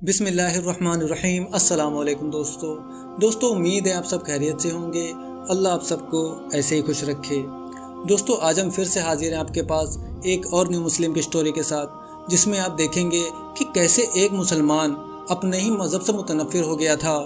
बिस्मिल्लाहिर्रहमानिर्रहीम। अस्सलाम वालेकुम दोस्तों उम्मीद है आप सब खैरियत से होंगे। अल्लाह आप सबको ऐसे ही खुश रखे। दोस्तों आज हम फिर से हाजिर हैं आपके पास एक और न्यू मुस्लिम की स्टोरी के साथ, जिसमें आप देखेंगे कि कैसे एक मुसलमान अपने ही मज़हब से मुतनफ़िर हो गया था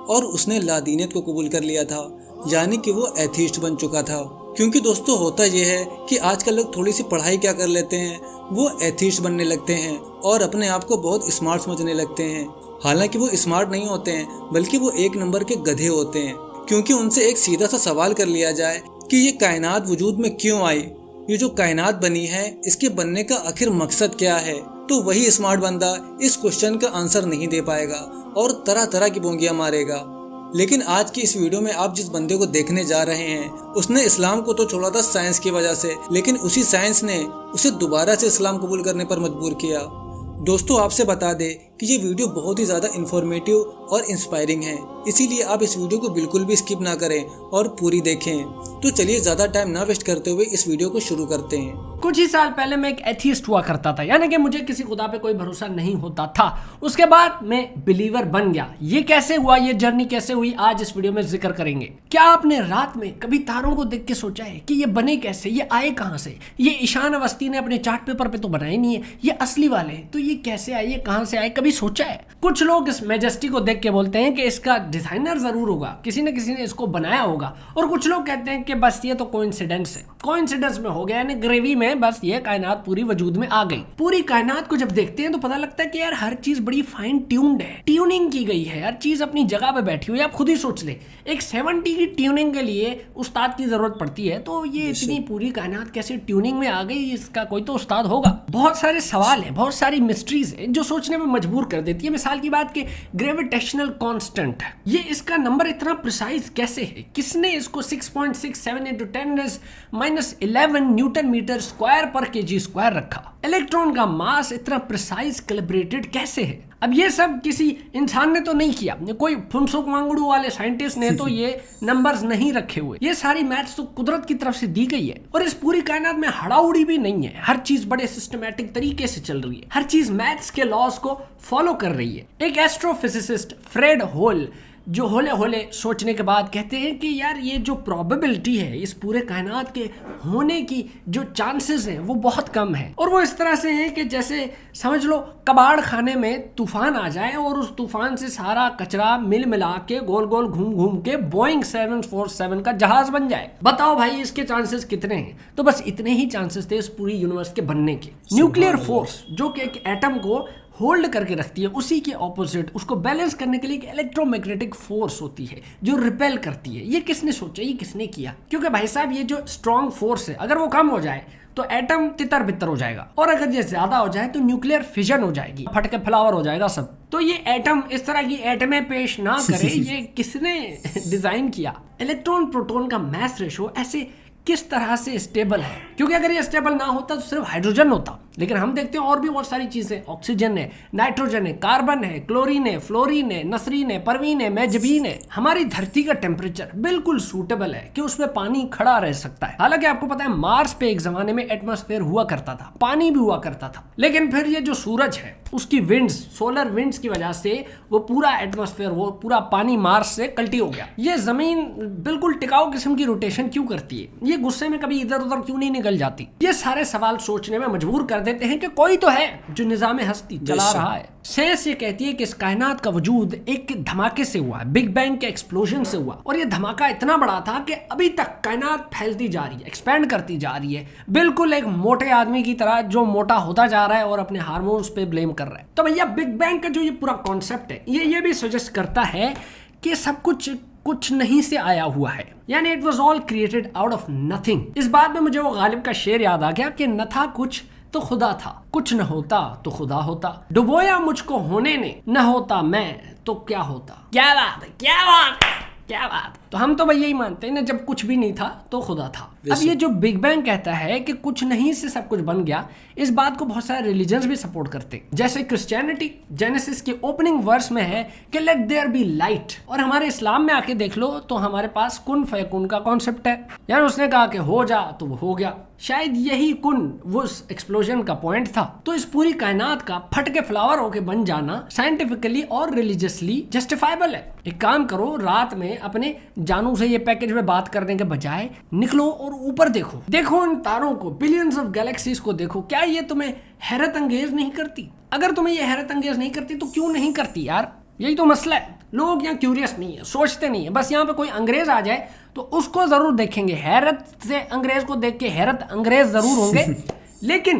और उसने लादीनियत को कबूल कर लिया था, यानी कि वो एथीस्ट बन चुका था। क्योंकि दोस्तों होता यह है कि आजकल लोग थोड़ी सी पढ़ाई क्या कर लेते हैं, वो एथीस्ट बनने लगते हैं और अपने आप को बहुत स्मार्ट समझने लगते हैं। हालांकि वो स्मार्ट नहीं होते हैं, बल्कि वो एक नंबर के गधे होते हैं। क्योंकि उनसे एक सीधा सा सवाल कर लिया जाए कि ये कायनात वजूद में क्यों आई, ये जो कायनात बनी है इसके बनने का आखिर मकसद क्या है, तो वही स्मार्ट बंदा इस क्वेश्चन का आंसर नहीं दे पाएगा और तरह तरह की बोंगियां मारेगा। लेकिन आज की इस वीडियो में आप जिस बंदे को देखने जा रहे हैं, उसने इस्लाम को तो छोड़ा था साइंस की वजह से, लेकिन उसी साइंस ने उसे दोबारा से इस्लाम कबूल करने पर मजबूर किया। दोस्तों आपसे बता दें कि ये वीडियो बहुत ही ज़्यादा इन्फॉर्मेटिव और इंस्पायरिंग है, इसीलिए आप इस वीडियो को बिल्कुल भी स्किप ना करें और पूरी देखें। तो चलिए ज़्यादा टाइम ना वेस्ट करते हुए इस वीडियो को शुरू करते हैं। कुछ ही साल पहले मैं एक एथीस्ट हुआ करता था, यानी कि मुझे किसी खुदा पे कोई भरोसा नहीं होता था। उसके बाद मैं बिलीवर बन गया। ये कैसे हुआ, ये जर्नी कैसे हुई, आज इस वीडियो में जिक्र करेंगे। क्या आपने रात में कभी तारों को देख के सोचा है कि ये बने कैसे, ये आए कहाँ से? ये ईशान अवस्थी ने अपने चार्ट पेपर पे तो बनाए नहीं है, ये असली वाले, तो ये कैसे आए, ये कहाँ से आए, कभी सोचा है? कुछ लोग इस मैजेस्टी को देख के बोलते हैं कि इसका डिजाइनर जरूर होगा, किसी न किसी ने इसको बनाया होगा, और कुछ लोग कहते हैं कि बस ये तो कोइंसिडेंस है, कोइंसिडेंस में हो गया, यानी ग्रेवी में बस ये कायनात पूरी वजूद में आ गई। पूरी कायनात को जब देखते हैं तो पता लगता है कि यार हर चीज बड़ी फाइन ट्यून्ड है, ट्यूनिंग की गई है, हर चीज अपनी जगह पे बैठी हुई है। आप खुद ही सोच ले, एक 70 की ट्यूनिंग के लिए उस्ताद की जरूरत पड़ती है, तो ये इतनी पूरी कायनात कैसे ट्यूनिंग में आ गई, इसका कोई तो उस्ताद होगा। बहुत सारे सवाल हैं, बहुत सारी मिस्ट्रीज हैं जो सोचने में मजबूर कर देती है। मिसाल की बात कि ग्रेविटेशनल कांस्टेंट, ये इसका नंबर इतना प्रिसाइज कैसे है? किसने इसको 6.67 × 10⁻11 न्यूटन मीटर स्क्वायर पर kg स्क्वायर रखा? इलेक्ट्रॉन का मास इतना प्रिसाइज कैलिब्रेटेड कैसे है? अब ये सब किसी इंसान ने तो नहीं किया, कोई फुनसुक वांगड़ू वाले साइंटिस्ट ने तो ये नंबर्स नहीं रखे हुए। ये सारी मैथ्स तो कुदरत की तरफ से दी गई है, और इस पूरी कायनात में हड़ाउड़ी भी नहीं है। हर चीज बड़े सिस्टमैटिक तरीके से चल रही है, हर चीज मैथ्स के लॉज को फॉलो कर रही है। एक एस्ट्रोफिजिसिस्ट फ्रेड होल जो होले होले सोचने के बाद कहते हैं कि यार ये जो प्रोबेबिलिटी है इस पूरे कायनात के होने की, जो चांसेस हैं वो बहुत कम है। और वो इस तरह से हैं कि जैसे समझ लो कबाड़ खाने में तूफान आ जाए और उस तूफान से सारा कचरा मिल मिला के गोल गोल घूम घूम के बोइंग 747 का जहाज बन जाए। बताओ भाई इसके चांसेस कितने हैं? तो बस इतने ही चांसेस थे इस पूरी यूनिवर्स के बनने के। न्यूक्लियर फोर्स जो कि एक एटम को होल्ड करके रखती है, उसी के ऑपोजिट उसको बैलेंस करने के लिए एक इलेक्ट्रोमैग्नेटिक फोर्स होती है जो रिपेल करती है। ये किसने सोचा, ये किसने किया? क्योंकि भाई साहब ये जो स्ट्रॉन्ग फोर्स है, अगर वो कम हो जाए तो एटम तितर बितर हो जाएगा, और अगर ये ज्यादा हो जाए तो न्यूक्लियर फिजन हो जाएगी, फटके फ्लावर हो जाएगा सब। तो ये एटम इस तरह की एटमें पेश ना करे, ये किसने डिजाइन किया? इलेक्ट्रॉन प्रोटॉन का मास रेशो ऐसे किस तरह से स्टेबल है? क्योंकि अगर ये स्टेबल ना होता तो सिर्फ हाइड्रोजन होता, लेकिन हम देखते हैं और भी बहुत सारी चीजें, ऑक्सीजन है, नाइट्रोजन है, कार्बन है, क्लोरीन है, फ्लोरीन है, नसरीन है, परवीन है, मेजबीन है। हमारी धरती का टेम्परेचर बिल्कुल सूटेबल है कि उसमें पानी खड़ा रह सकता है। हालांकि आपको पता है मार्स पे एक जमाने में एटमॉस्फेयर हुआ करता था, पानी भी हुआ करता था, लेकिन फिर ये जो सूरज है उसकी विंड्स, सोलर विंड्स की वजह से वो पूरा एटमॉस्फेयर, वो पूरा पानी मार्स से कल्टी हो गया। ये जमीन बिल्कुल टिकाऊ किस्म की रोटेशन क्यों करती है? ये गुस्से में कभी इधर उधर क्यों नहीं निकल जाती? ये सारे सवाल सोचने में मजबूर कर देते हैं कि कोई तो है जो निजाम हस्ती चला रहा है। साइंस ये कहती है कि इस कायनात का वजूद एक धमाके से हुआ है, बिग बैंग के एक्सप्लोजन से हुआ, और ये धमाका इतना बड़ा था कि अभी तक कायनात फैलती जा रही है, एक्सपैंड करती जा रही है, बिल्कुल एक मोटे आदमी की तरह जो मोटा होता जा रहा है और अपने हार्मोन्स पे ब्लेम कर रहा है। तो भैया बिग बैंग का जो ये पूरा कॉन्सेप्ट है, ये भी सजेस्ट करता है कि सब कुछ नहीं से आया हुआ है, यानी it was all created out of nothing. इस बात में मुझे वो गालिब का शेर याद आ गया कि न था कुछ तो खुदा था, कुछ न होता तो खुदा होता, डुबोया मुझको होने ने, न होता मैं तो क्या होता। क्या बात है, क्या बात है, क्या बात। तो हम तो भाई यही मानते हैं ना, जब कुछ भी नहीं था तो खुदा था। अब ये जो बिग बैंग कहता है कि कुछ नहीं से सब कुछ बन गया, इस बात को बहुत सारे रिलीजन्स भी सपोर्ट करते हैं। जैसे क्रिश्चियनिटी जेनेसिस के ओपनिंग वर्स में है कि लेट देयर बी लाइट, और हमारे इस्लाम में आके देख लो तो हमारे पास कुन फयकुन का कॉन्सेप्ट है, यानी उसने कहा कि हो जा तो वो हो गया। शायद यही वो एक्सप्लोजन का पॉइंट था। तो इस पूरी कायनात का फट के फ्लावर होके बन जाना साइंटिफिकली और रिलीजियसली जस्टिफाइबल है। एक काम करो, रात में अपने जानू से ये पैकेज में बात करने के बजाय निकलो और ऊपर देखो इन तारों को, बिलियंस ऑफ गैलेक्सीज को देखो। क्या ये तुम्हें हैरत अंगेज नहीं करती? अगर तुम्हें ये हैरत अंगेज नहीं करती तो क्यों नहीं करती यार? यही तो मसला है। लोग यहाँ क्यूरियस नहीं है, सोचते नहीं है। बस यहाँ पे कोई अंग्रेज आ जाए तो उसको जरूर देखेंगे, हैरत से अंग्रेज को देख के हैरत अंग्रेज जरूर होंगे लेकिन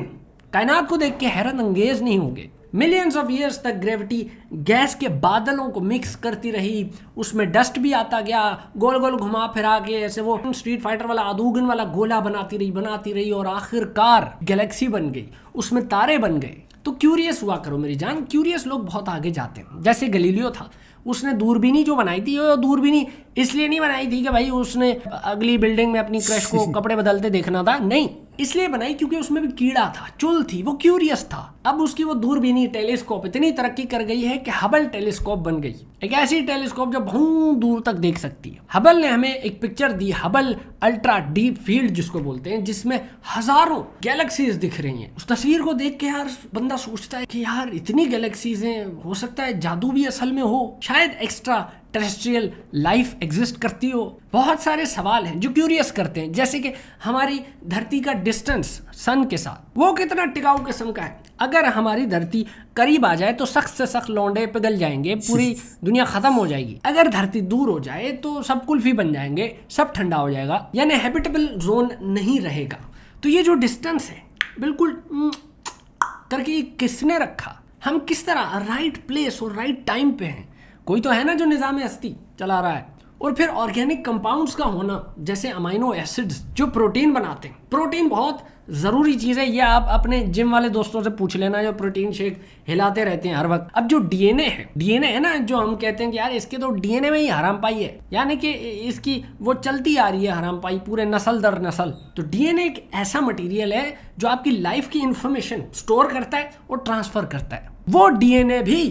कायनात को देख के हैरत अंगेज नहीं होंगे। मिलियंस ऑफ ईयर्स तक ग्रेविटी गैस के बादलों को मिक्स करती रही, उसमें डस्ट भी आता गया, गोल गोल घुमा फिरा के ऐसे वो स्ट्रीट फाइटर वाला अदूगन वाला गोला बनाती रही और आखिरकार गैलेक्सी बन गई, उसमें तारे बन गए। तो क्यूरियस हुआ करो मेरी जान। क्यूरियस लोग बहुत आगे जाते हैं। जैसे गलीलियो था, उसने दूरबीनी जो बनाई थी, वो दूरबीनी इसलिए नहीं बनाई थी कि भाई उसने अगली बिल्डिंग में अपनी क्रश को कपड़े बदलते देखना था, नहीं, इसलिए बनाई क्योंकि उसमें भी कीड़ा था, चुल थी, वो क्यूरियस था। अब उसकी वो दूरबीनी टेलीस्कोप इतनी तरक्की कर गई है कि हबल टेलीस्कोप बन गई, एक ऐसी टेलीस्कोप जो बहुत दूर तक देख सकती है। हबल ने हमें एक पिक्चर दी, हबल अल्ट्रा डीप फील्ड जिसको बोलते हैं, जिसमें हजारों गैलेक्सीज दिख रही हैं। उस तस्वीर को देख के यार बंदा सोचता है कि यार इतनी गैलेक्सीज हैं, हो सकता है जादू भी असल में हो, शायद एक्स्ट्रा टेरेस्ट्रियल लाइफ एग्जिस्ट करती हो। बहुत सारे सवाल हैं जो क्यूरियस करते हैं, जैसे कि हमारी धरती का डिस्टेंस सन के साथ वो कितना टिकाऊ किस्म का है। अगर हमारी धरती करीब आ जाए तो सख्त से सख्त लौंडे पिघल जाएंगे, पूरी दुनिया खत्म हो जाएगी। अगर धरती दूर हो जाए तो सब कुल्फी बन जाएंगे, सब ठंडा हो जाएगा, यानी हैबिटेबल जोन नहीं रहेगा। तो ये जो डिस्टेंस है बिल्कुल करके किसने रखा? हम किस तरह राइट प्लेस और राइट टाइम पे हैं? कोई तो है ना जो निज़ाम हस्ती चला रहा है। और फिर ऑर्गेनिक कंपाउंड्स का होना, जैसे अमाइनो एसिड्स जो प्रोटीन बनाते हैं। प्रोटीन बहुत ज़रूरी चीज़ है, ये आप अपने जिम वाले दोस्तों से पूछ लेना जो प्रोटीन शेक हिलाते रहते हैं हर वक्त। अब जो डीएनए है ना, जो हम कहते हैं कि यार इसके तो डीएनए में ही हराम पाई है, यानी कि इसकी वो चलती आ रही है हराम पाई पूरे नस्ल दर नस्ल। तो डीएनए एक ऐसा मटीरियल है जो आपकी लाइफ की इंफॉर्मेशन स्टोर करता है और ट्रांसफ़र करता है। वो डीएनए भी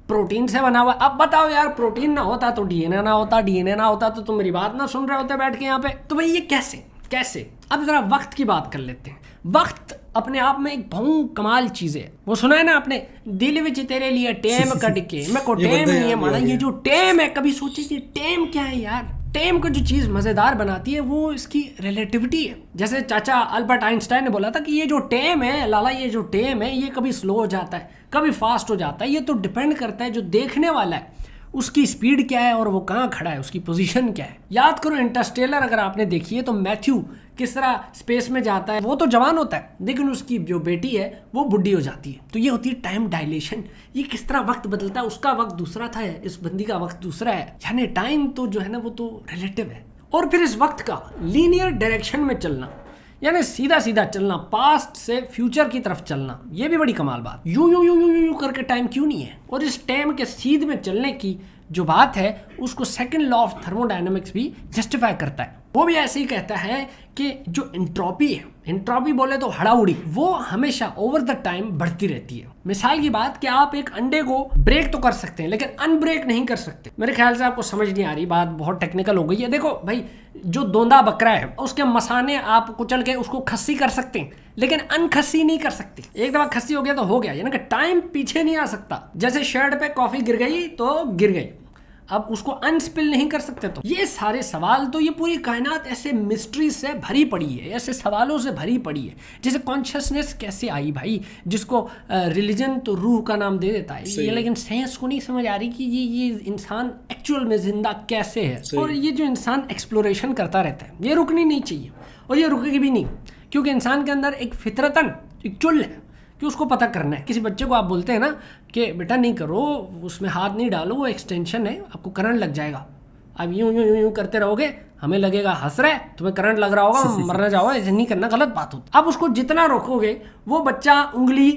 प्रोटीन से बना हुआ। अब बताओ यार, प्रोटीन ना होता तो डीएनए ना होता, डीएनए ना होता तो तुम मेरी बात ना सुन रहे होते बैठ के यहाँ पे। तो भाई ये कैसे? अब जरा वक्त की बात कर लेते हैं। वक्त अपने आप में एक बहुत कमाल चीज है। वो सुना है ना आपने, दिल विच तेरे लिए टेम कट के मैं को टेम नहीं है माना। ये जो टेम है, कभी सोचे कि टेम क्या है यार? टेम को जो चीज मजेदार बनाती है वो इसकी रिलेटिविटी है। जैसे चाचा अल्बर्ट आइंस्टाइन ने बोला था कि ये जो टेम है लाला, ये जो टेम है ये कभी स्लो हो जाता है, कभी फास्ट हो जाता है। ये तो डिपेंड करता है जो देखने वाला है उसकी स्पीड क्या है और वो कहाँ खड़ा है, उसकी पोजीशन क्या है। याद करो इंटरस्टेलर अगर आपने देखी है तो मैथ्यू किस तरह स्पेस में जाता है। वो तो जवान होता है लेकिन उसकी जो बेटी है वो बुढ़ी हो जाती है। तो ये होती है टाइम डायलेशन। ये किस तरह वक्त बदलता है, उसका वक्त दूसरा था, इस बंदी का वक्त दूसरा है। यानी टाइम तो जो है ना वो तो रिलेटिव है। और फिर इस वक्त का लीनियर डायरेक्शन में चलना, यानी सीधा सीधा चलना, पास्ट से फ्यूचर की तरफ चलना, ये भी बड़ी कमाल बात। यूं करके टाइम क्यों नहीं है? और इस टाइम के सीध में चलने की जो बात है उसको सेकंड लॉ ऑफ थर्मोडायनेमिक्स भी जस्टिफाई करता है। वो भी ऐसे ही कहता है कि जो एंट्रोपी है, एंट्रोपी बोले तो हड़ाउड़ी, वो हमेशा ओवर द टाइम बढ़ती रहती है। मिसाल की बात कि आप एक अंडे को ब्रेक तो कर सकते हैं लेकिन अनब्रेक नहीं कर सकते। मेरे ख्याल से आपको समझ नहीं आ रही, बात बहुत टेक्निकल हो गई है। देखो भाई, जो दोंदा बकरा है उसके मसाने आप कुचल के उसको खस्सी कर सकते हैं लेकिन अनखस्सी नहीं कर सकते। एक दफा खस्सी हो गया तो हो गया, यानी कि टाइम पीछे नहीं आ सकता। जैसे शर्ट पे कॉफी गिर गई तो गिर गई, अब उसको अनस्पिल नहीं कर सकते। तो ये सारे सवाल, तो ये पूरी कायनात ऐसे मिस्ट्री से भरी पड़ी है, ऐसे सवालों से भरी पड़ी है। जैसे कॉन्शियसनेस कैसे आई भाई, जिसको रिलीजन तो रूह का नाम दे देता है ये, लेकिन साइंस को नहीं समझ आ रही कि ये इंसान एक्चुअल में जिंदा कैसे है। और ये जो इंसान एक्सप्लोरेशन करता रहता है ये रुकनी नहीं चाहिए और ये रुकेगी भी नहीं, क्योंकि इंसान के अंदर एक फितरतन एक चुल है कि उसको पता करना है। किसी बच्चे को आप बोलते हैं ना कि बेटा नहीं करो, उसमें हाथ नहीं डालो, वो एक्सटेंशन है, आपको करंट लग जाएगा। अब यूं करते रहोगे, हमें लगेगा हंस रहा है, तुम्हें करंट लग रहा होगा, मरना जाओगे, ऐसे नहीं करना, गलत बात होती। अब उसको जितना रोकोगे वो बच्चा उंगली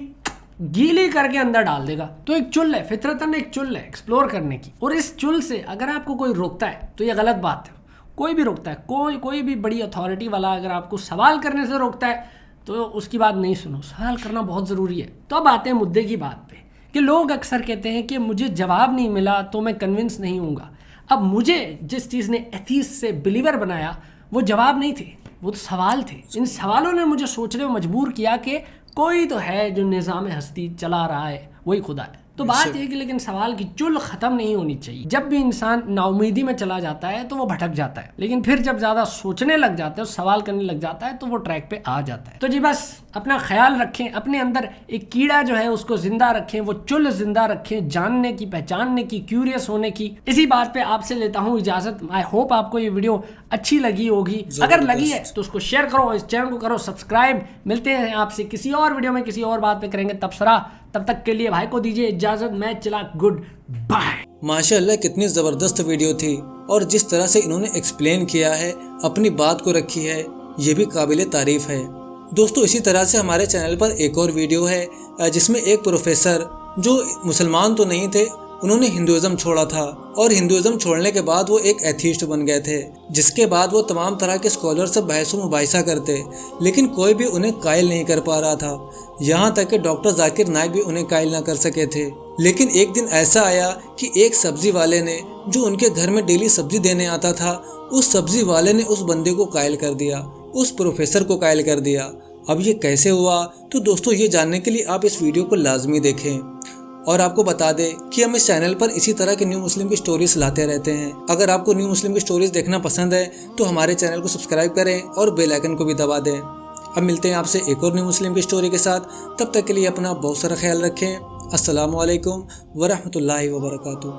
गीली करके अंदर डाल देगा। तो एक चुल है, फितरतन एक चुल है एक्सप्लोर करने की। और इस चुल से अगर आपको कोई रोकता है तो ये गलत बात है। कोई भी रोकता है, कोई भी बड़ी अथॉरिटी वाला अगर आपको सवाल करने से रोकता है तो उसकी बात नहीं सुनो, सवाल करना बहुत ज़रूरी है। तो अब आते हैं मुद्दे की बात पे कि लोग अक्सर कहते हैं कि मुझे जवाब नहीं मिला तो मैं कन्विंस नहीं हूँगा। अब मुझे जिस चीज़ ने एथीस्ट से बिलीवर बनाया वो जवाब नहीं थे, वो तो सवाल थे। इन सवालों ने मुझे सोचने में मजबूर किया कि कोई तो है जो निज़ाम हस्ती चला रहा है, वही खुदा है। तो बात ये कि लेकिन सवाल की चुल ख़त्म नहीं होनी चाहिए। जब भी इंसान नाउमीदी में चला जाता है तो वो भटक जाता है, लेकिन फिर जब ज़्यादा सोचने लग जाता है, सवाल करने लग जाता है, तो वो ट्रैक पे आ जाता है। तो जी बस अपना ख्याल रखें, अपने अंदर एक कीड़ा जो है उसको जिंदा रखें, वो चुल जिंदा रखें, जानने की, पहचानने की, क्यूरियस होने की। इसी बात पे आपसे लेता हूँ इजाज़त। आई होप आपको ये वीडियो अच्छी लगी होगी। अगर लगी है तो उसको शेयर करो, इस चैनल को करो सब्सक्राइब। मिलते हैं आपसे किसी और वीडियो में, किसी और बात पे करेंगे तबसरा। तब तक के लिए भाई को दीजिए इजाजत। मैं चला, गुड बाय। माशाल्लाह कितनी ज़बरदस्त वीडियो थी, और जिस तरह से इन्होंने एक्सप्लेन किया है, अपनी बात को रखी है, ये भी काबिल तारीफ़ है। दोस्तों इसी तरह से हमारे चैनल पर एक और वीडियो है जिसमें एक प्रोफेसर जो मुसलमान तो नहीं थे, उन्होंने हिंदुइज्म छोड़ा था, और हिंदुइज्म छोड़ने के बाद वो एक एथीस्ट बन गए थे, जिसके बाद वो तमाम तरह के स्कॉलर से बहस मुबाहिसा करते, लेकिन कोई भी उन्हें कायल नहीं कर पा रहा था। यहाँ तक कि डॉक्टर जाकिर नाइक भी उन्हें कायल ना कर सके थे। लेकिन एक दिन ऐसा आया कि एक सब्जी वाले ने, जो उनके घर में डेली सब्जी देने आता था, उस सब्जी वाले ने उस बंदे को कायल कर दिया, उस प्रोफेसर को कायल कर दिया। अब ये कैसे हुआ? तो दोस्तों ये जानने के लिए आप इस वीडियो को लाजमी देखें। और आपको बता दें कि हम इस चैनल पर इसी तरह के न्यू मुस्लिम की स्टोरीज लाते रहते हैं। अगर आपको न्यू मुस्लिम की स्टोरीज देखना पसंद है तो हमारे चैनल को सब्सक्राइब करें और बेल आइकन को भी दबा दें। अब मिलते हैं आपसे एक और न्यू मुस्लिम की स्टोरी के साथ। तब तक के लिए अपना बहुत सारा ख्याल रखें। अस्सलामु अलैकुम वरहमतुल्लाहि वबरकातुहू।